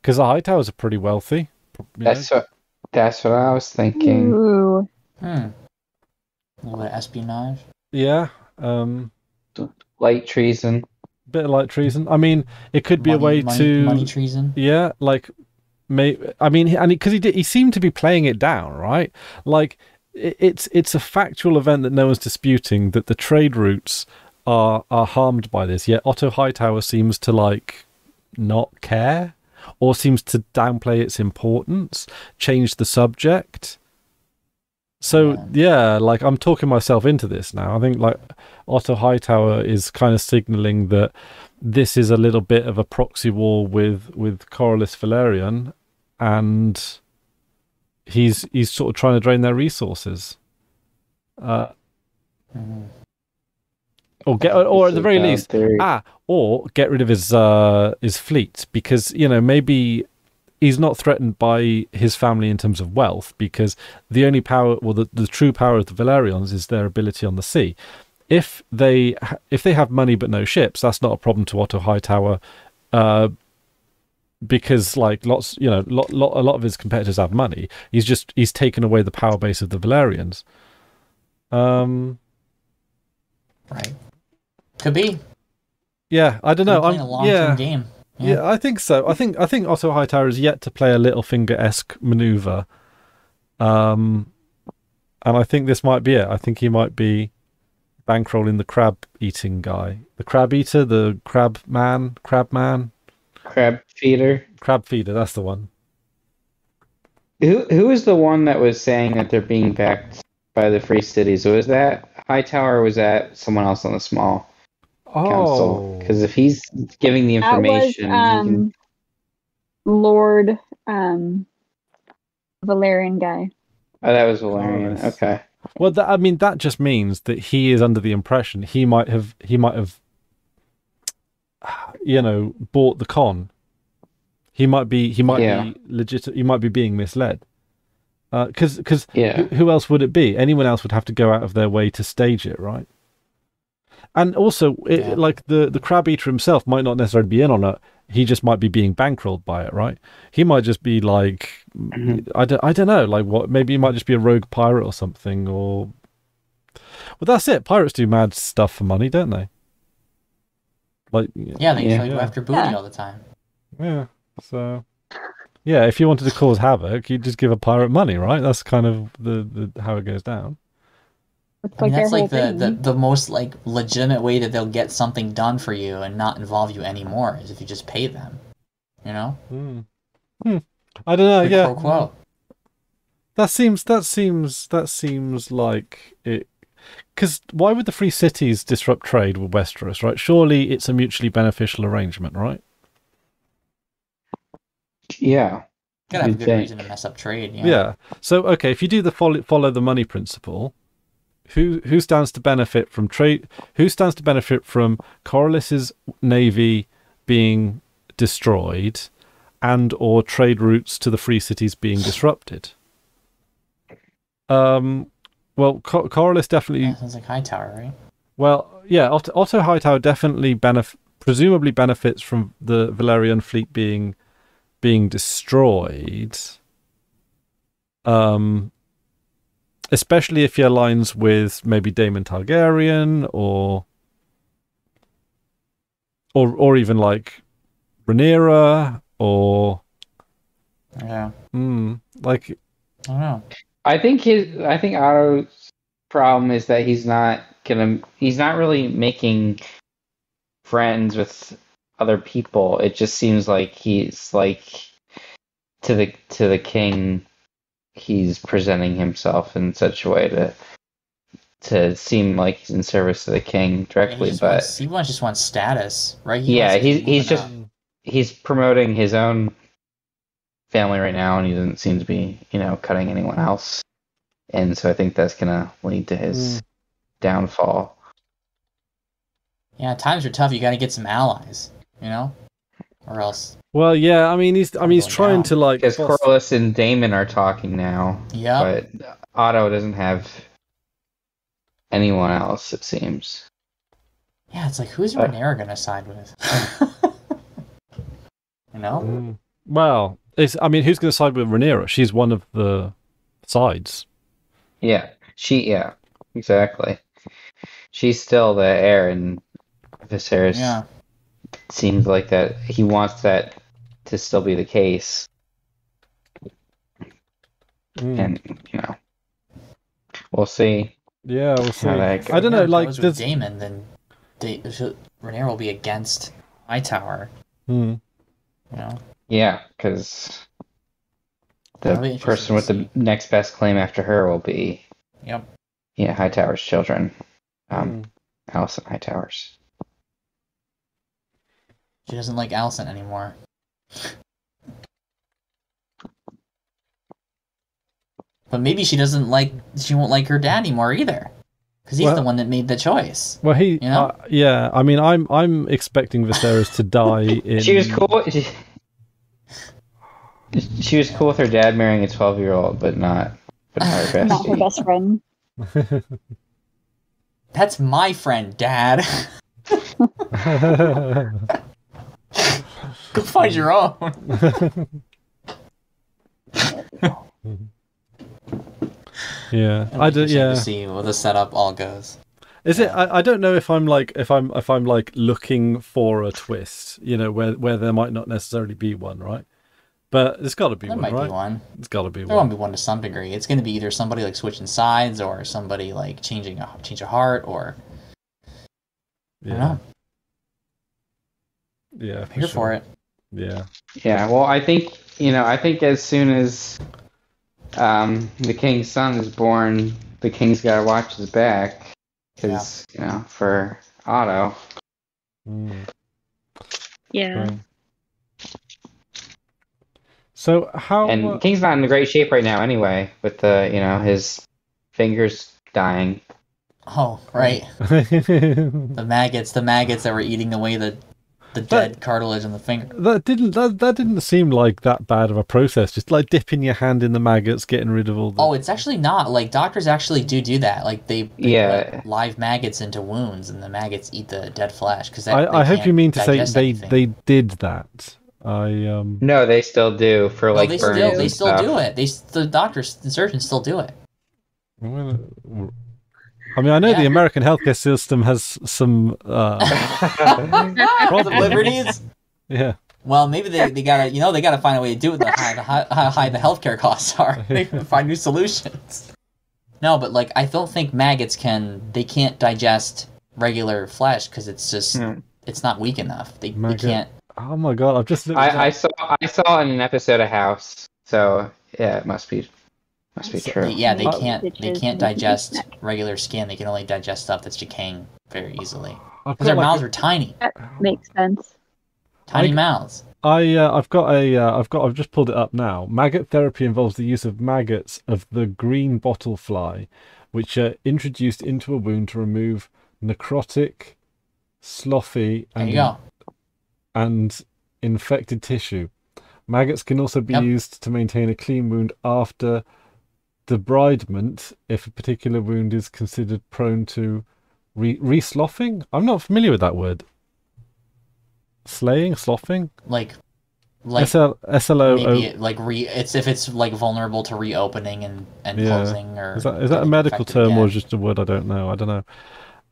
Because the Hightowers are pretty wealthy. That's what I was thinking. Ooh. A little bit of espionage. Yeah. Light treason. Bit of light treason. I mean, it could be a way to money treason. Yeah, like I mean, and because he seemed to be playing it down, right? Like it's a factual event that no one's disputing, that the trade routes are harmed by this, yet Otto Hightower seems to like not care, or seems to downplay its importance, change the subject. So yeah, like I'm talking myself into this now. I think like Otto Hightower is kind of signaling that this is a little bit of a proxy war with Corlys Velaryon, and he's sort of trying to drain their resources. Or at the very least, or get rid of his fleet, because maybe he's not threatened by his family in terms of wealth, because the only power, well, the true power of the Velaryons is their ability on the sea. If they have money but no ships, that's not a problem to Otto Hightower, because like a lot of his competitors have money. He's taken away the power base of the Velaryons. Right. Could be. Yeah, I don't know. Playing a long-term game. Yeah, I think so. I think Otto Hightower is yet to play a Littlefinger-esque maneuver, and I think this might be it. I think he might be bankrolling the crab-eating guy, the crab eater, the crab man, crab feeder. That's the one. Who is the one that was saying that they're being backed by the Free Cities? Was that Hightower, or was that someone else on the small council? Because if he's giving the information, that was Lord Valerian guy. Oh, that was Valerian. Yes. Okay. Well, that just means that he is under the impression he might have bought the con. He might be legit. He might be being misled. Because who else would it be? Anyone else would have to go out of their way to stage it, right? And also, like the crab eater himself might not necessarily be in on it. He just might be being bankrolled by it, right? He might just be like, I don't know, like what? Maybe he might just be a rogue pirate or something. Or, well, that's it. Pirates do mad stuff for money, don't they? Like, they go after booty all the time. Yeah. So. Yeah, if you wanted to cause havoc, you just give a pirate money, right? That's kind of the how it goes down. That's like the most like legitimate way that they'll get something done for you and not involve you anymore is if you just pay them. I don't know. Quid pro quo. That seems like it. Because why would the Free Cities disrupt trade with Westeros, right? Surely it's a mutually beneficial arrangement, right? Yeah. Gotta have a good reason to mess up trade. Yeah. So okay, if you do the follow the money principle, who stands to benefit from trade? Who stands to benefit from Corlys's navy being destroyed, and or trade routes to the Free Cities being disrupted? Well, Corlys definitely. Sounds like Hightower, right? Well, yeah, Otto Hightower definitely presumably benefits from the Valyrian fleet being destroyed. Especially if he aligns with maybe Daemon Targaryen or even like Rhaenyra or yeah, like I don't know. I think Otto's problem is that he's not really making friends with other people. It just seems like he's like to the king, he's presenting himself in such a way to seem like he's in service to the king directly, he but just wants status, right? He's promoting his own family right now, and he doesn't seem to be, cutting anyone else. And so I think that's gonna lead to his downfall. Yeah, times are tough. You got to get some allies, or else. Well, yeah. I mean, he's trying to like because Corlys and Daemon are talking now. Yeah, but Otto doesn't have anyone else. It seems. Yeah, it's like who's Rhaenyra gonna side with? Well, who's going to side with Rhaenyra? She's one of the sides. Yeah, exactly. She's still the heir, and Viserys seems like that. He wants that to still be the case. And, we'll see. Yeah, we'll see. I don't know, like... with Daemon, then Rhaenyra will be against Hightower. Yeah, because the person with the next best claim after her will be Hightower's children. Alicent Hightowers. She doesn't like Alicent anymore. But maybe she won't like her dad anymore either. Because he's the one that made the choice. Well, yeah, I mean, I'm expecting Viserys to die in... She was cool. She was cool with her dad marrying a 12-year-old, but not her bestie. Not her best friend. That's my friend, Dad. Go find your own. Yeah, to see where the setup all goes. Is it? I don't know if I'm like looking for a twist, where there might not necessarily be one, right? But there's got to be one, right? There might be one. It's got to be one. There won't be one to some degree. It's going to be either somebody like switching sides, or somebody like changing a heart, or I don't know. Yeah, here for it. Yeah. Yeah. Well, I think as soon as the king's son is born, the king's got to watch his back, because for Otto. Yeah. So how? And King's not in great shape right now, anyway, with the his fingers dying. Oh, right. the maggots that were eating away the dead cartilage on the finger. That didn't seem like that bad of a process. Just like dipping your hand in the maggots, getting rid of all the... Oh, it's actually not. Like, doctors actually do that. Like, they put live maggots into wounds, and the maggots eat the dead flesh. Because I hope you mean to say they did that. No, they still do for like burns. They still do it. The doctors, the surgeons still do it. I mean, I know the American healthcare system has some problems. Liberties. Yeah. Well, maybe they gotta find a way to do it. How high the healthcare costs are. They find new solutions. No, but like I don't think maggots can't digest regular flesh because it's just it's not weak enough. They can't. Oh my god! I saw in an episode of House, so yeah, it must be Must be true. They can't digest regular skin. They can only digest stuff that's decaying very easily. Because their mouths are tiny. That makes sense. Tiny mouths. I've just pulled it up now. Maggot therapy involves the use of maggots of the green bottle fly, which are introduced into a wound to remove necrotic, slothy, and infected tissue. Maggots can also be used to maintain a clean wound after debridement if a particular wound is considered prone to re-sloughing. I'm not familiar with that word. Slaying, sloughing, like SLO. Maybe it's if it's like vulnerable to reopening and closing, or is that a medical term or just a word I don't know? I don't know.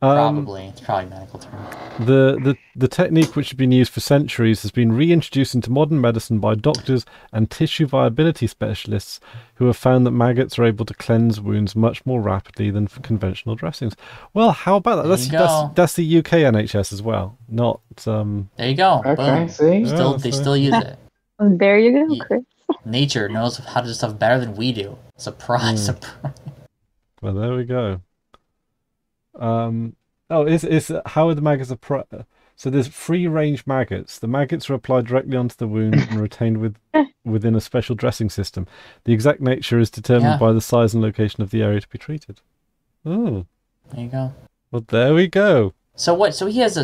It's probably a medical term. The technique, which has been used for centuries, has been reintroduced into modern medicine by doctors and tissue viability specialists who have found that maggots are able to cleanse wounds much more rapidly than for conventional dressings. Well, how about that? That's the UK NHS as well. Not There you go. Okay, boom. See? They still use it. There you go, Chris. Nature knows how to do stuff better than we do. Surprise. Well, there we go. Is how are the maggots so there's free range maggots. The maggots are applied directly onto the wound and retained within a special dressing system. The exact nature is determined by the size and location of the area to be treated. Oh, there you go. Well, there we go. So what? So he has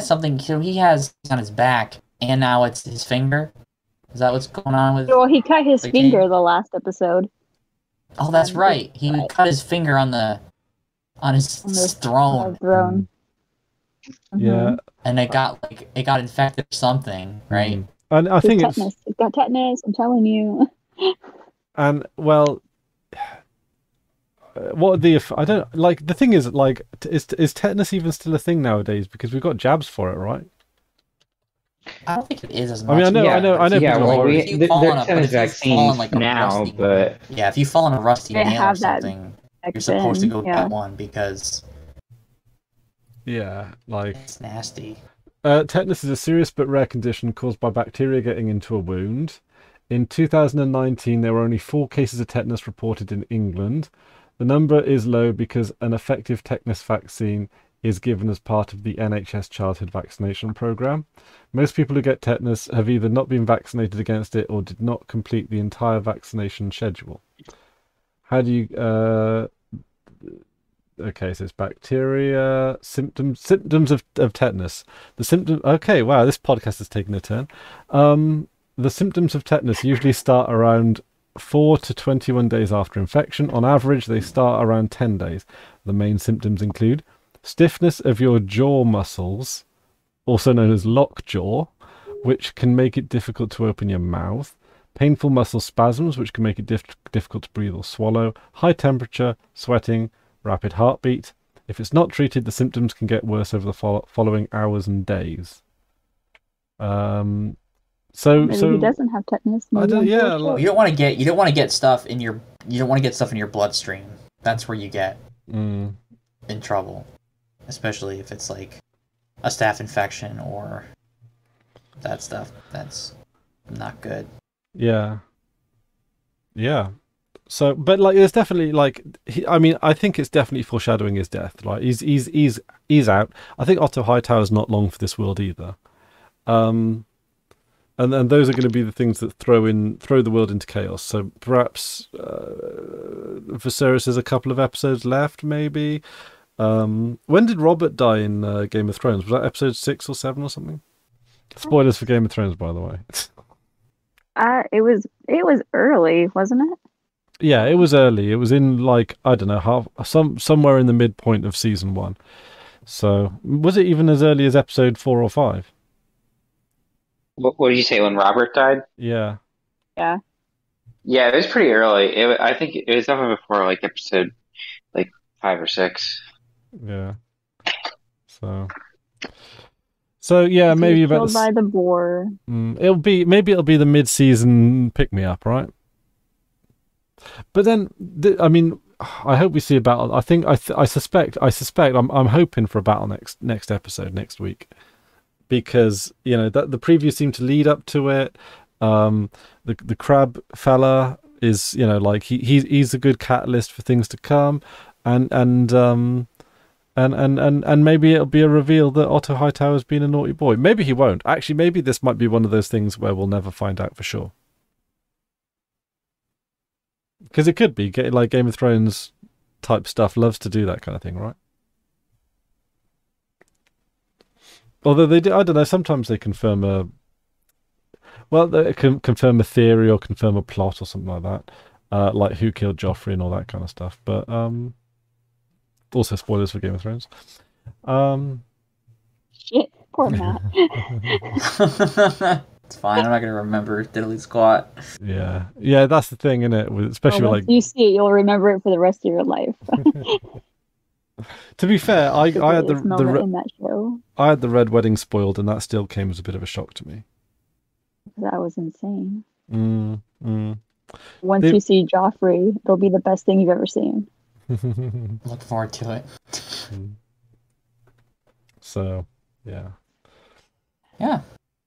something. So he has on his back, and now it's his finger. Is that what's going on with? Well, he cut his finger the last episode. Oh, that's right. He cut his finger on his throne. Throne. Yeah. And it got infected or something, right? And I think it's got tetanus. I'm telling you. And well, what are I don't like. The thing is, like, is tetanus even still a thing nowadays? Because we've got jabs for it, right? I don't think it is as much. I mean, I know. Yeah, there's tetanus vaccines now, but yeah, if you fall on a rusty nail or something, you're supposed to go get one because. Yeah, like it's nasty. Tetanus is a serious but rare condition caused by bacteria getting into a wound. In 2019, there were only 4 cases of tetanus reported in England. The number is low because an effective tetanus vaccine is given as part of the NHS childhood vaccination program. Most people who get tetanus have either not been vaccinated against it or did not complete the entire vaccination schedule. How do you... Okay, so it's bacteria, symptoms of tetanus. The symptom. Okay, wow, this podcast has taken a turn. The symptoms of tetanus usually start around 4 to 21 days after infection. On average, they start around 10 days. The main symptoms include stiffness of your jaw muscles, also known as lockjaw, which can make it difficult to open your mouth. Painful muscle spasms, which can make it difficult to breathe or swallow. High temperature, sweating, rapid heartbeat. If it's not treated, the symptoms can get worse over the following hours and days. So he doesn't have tetanus. You don't want to get stuff in your bloodstream. That's where you get in trouble, especially if it's like a staph infection or that stuff. That's not good. Yeah. So, but like, there's definitely like, I think it's definitely foreshadowing his death. Like, he's out. I think Otto Hightower's not long for this world either. And those are going to be the things that throw the world into chaos. So perhaps Viserys has a couple of episodes left, maybe. When did Robert die in Game of Thrones? Was that episode 6 or 7 or something? Spoilers for Game of Thrones, by the way. It was early, wasn't it? Yeah, it was early. It was in, like, I don't know, somewhere in the midpoint of season 1. So was it even as early as episode 4 or 5? What did you say when Robert died? Yeah. Yeah, it was pretty early. I think it was definitely before like episode 5 or 6. Yeah. So yeah, maybe about killed by the boar. It'll be the mid-season pick-me-up, right? But then, I hope we see a battle. I suspect. I'm hoping for a battle next episode next week, because that the previews seem to lead up to it. The crab fella is, you know, like he's a good catalyst for things to come, and maybe it'll be a reveal that Otto Hightower's been a naughty boy. Maybe he won't. Actually, maybe this might be one of those things where we'll never find out for sure. Because it could be like Game of Thrones type stuff loves to do that kind of thing, right? Although they do, I don't know. Sometimes they confirm they can confirm a theory or confirm a plot or something like that, like who killed Joffrey and all that kind of stuff. But also spoilers for Game of Thrones. Shit, poor Matt. It's fine. I'm not gonna remember diddly squat. Yeah, that's the thing, isn't it? Especially well, like you see it, you'll remember it for the rest of your life. To be fair, I had in that show. I had the Red Wedding spoiled, and that still came as a bit of a shock to me. That was insane. Once you see Joffrey, it'll be the best thing you've ever seen. Look forward to it. So, yeah. Yeah.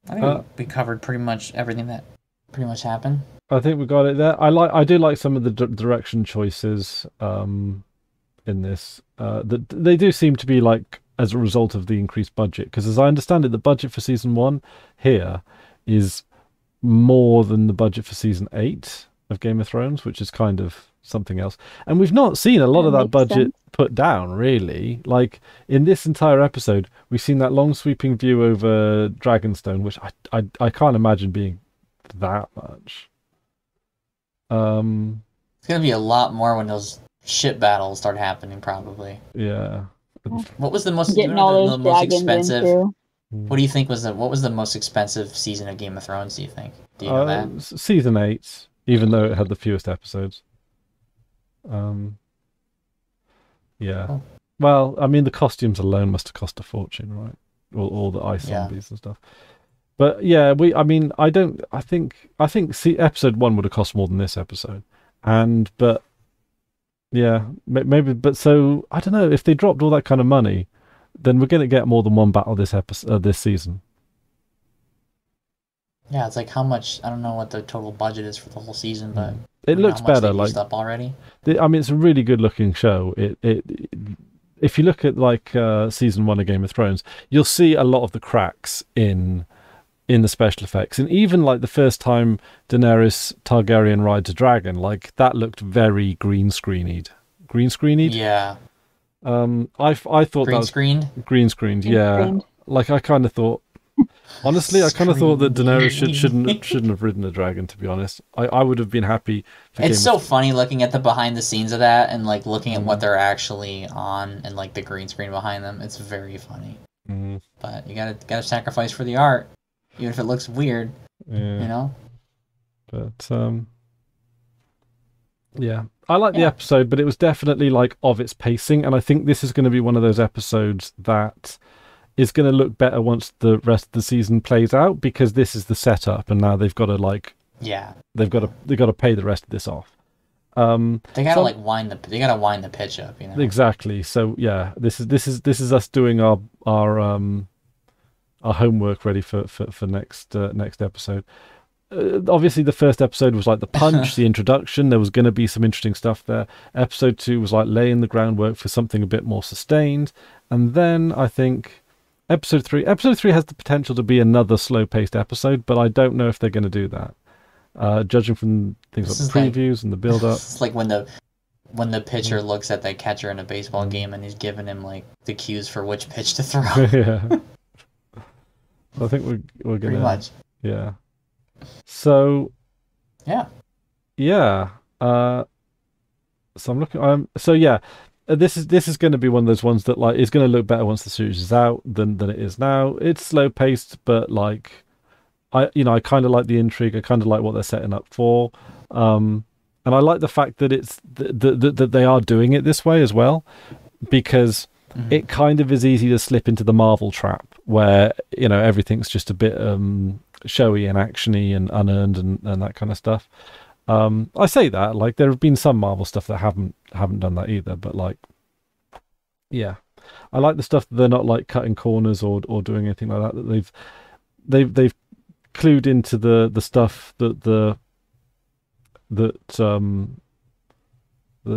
I think we covered pretty much everything that pretty much happened. I think we got it there. I do like some of the direction choices in this. They do seem to be like as a result of the increased budget, because as I understand it, the budget for season 1 here is more than the budget for season 8 of Game of Thrones, which is kind of something else. And we've not seen a lot of that budget put down, really. Like in this entire episode, we've seen that long sweeping view over Dragonstone, which I can't imagine being that much. It's gonna be a lot more when those ship battles start happening, probably. Yeah. What was the most getting all those dragons expensive? into? What do you think what was the most expensive season of Game of Thrones? Do you think? Do you know that? Season 8, even though it had the fewest episodes. Yeah. Oh. Well, I mean, the costumes alone must have cost a fortune, right? All the ice zombies and stuff. But yeah, I think episode 1 would have cost more than this episode, but yeah, maybe. But so I don't know, if they dropped all that kind of money, then we're going to get more than one battle this season. Yeah, it's like how much, I don't know what the total budget is for the whole season, but it looks better. Like up already. It's a really good looking show. If you look at like season 1 of Game of Thrones, you'll see a lot of the cracks in the special effects, and even like the first time Daenerys Targaryen rides a dragon, like that looked very green screened. Yeah. I thought that was green screened. Yeah. Like I kind of thought. Honestly, I kind of thought that Daenerys shouldn't have ridden a dragon. To be honest, I would have been happy. It's so funny looking at the behind the scenes of that, and like looking at what they're actually on, and like the green screen behind them. It's very funny. But you gotta sacrifice for the art, even if it looks weird. Yeah. You know. But yeah, I like the episode, but it was definitely like of its pacing, and I think this is going to be one of those episodes that is going to look better once the rest of the season plays out, because this is the setup, and now they've got to they've got to pay the rest of this off. They gotta wind the pitch up, you know. Exactly. So yeah, this is us doing our homework ready for next episode. Obviously, the first episode was like the punch, the introduction. There was going to be some interesting stuff there. Episode 2 was like laying the groundwork for something a bit more sustained, and then I think Episode 3 has the potential to be another slow-paced episode, but I don't know if they're going to do that. Judging from things like the previews and the build-up. It's like when the pitcher looks at that catcher in a baseball game and he's giving him like the cues for which pitch to throw. Yeah. I think we're going to... Pretty much. Yeah. So... Yeah. Yeah. So I'm looking... So yeah... This is going to be one of those ones that like is going to look better once the series is out than it is now. It's slow paced, but like I kind of like the intrigue. I kind of like what they're setting up for, and I like the fact that it's that they are doing it this way as well, because it kind of is easy to slip into the Marvel trap where everything's just a bit showy and actiony and unearned and that kind of stuff. I say that like there have been some Marvel stuff that haven't done that either, but like, yeah, I like the stuff that they're not like cutting corners or doing anything like that. That they've clued into the stuff that that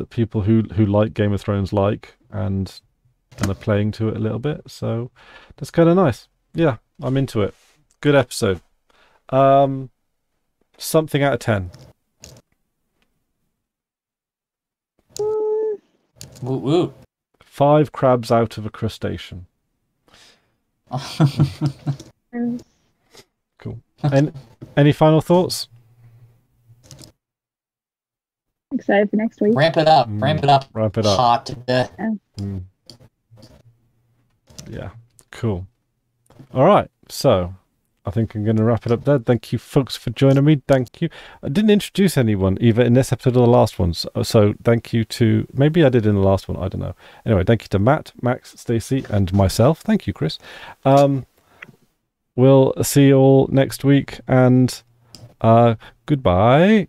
people who like Game of Thrones like and are playing to it a little bit. So that's kind of nice. Yeah, I'm into it. Good episode. Something out of 10. Woo woo. 5 crabs out of a crustacean. Cool. And any final thoughts? Excited for next week. Ramp it up. Ramp it up. Ramp it up. Hot. Yeah. Cool. All right. So I think I'm going to wrap it up there. Thank you, folks, for joining me. Thank you. I didn't introduce anyone either in this episode or the last one. So thank you to... Maybe I did in the last one. I don't know. Anyway, thank you to Matt, Max, Stacie, and myself. Thank you, Chris. We'll see you all next week. And goodbye.